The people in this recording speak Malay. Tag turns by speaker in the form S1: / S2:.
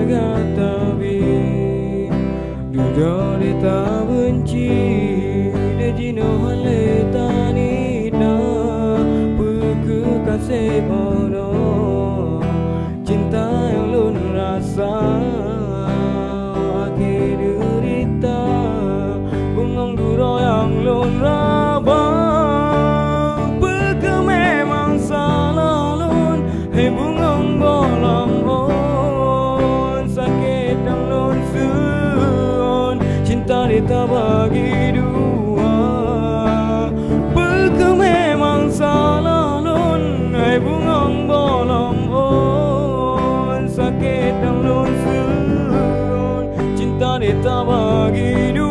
S1: tapi duduk di tak benci de jino hale tani na pekekasih bono cinta yang lun rasa akhir derita bengong duro yang lun rabang peke memang salah lun hei bengong bolam kita bagi dua peke memang salah lun hai bungong bolong on sakit dan lun sun cinta kita bagi dua.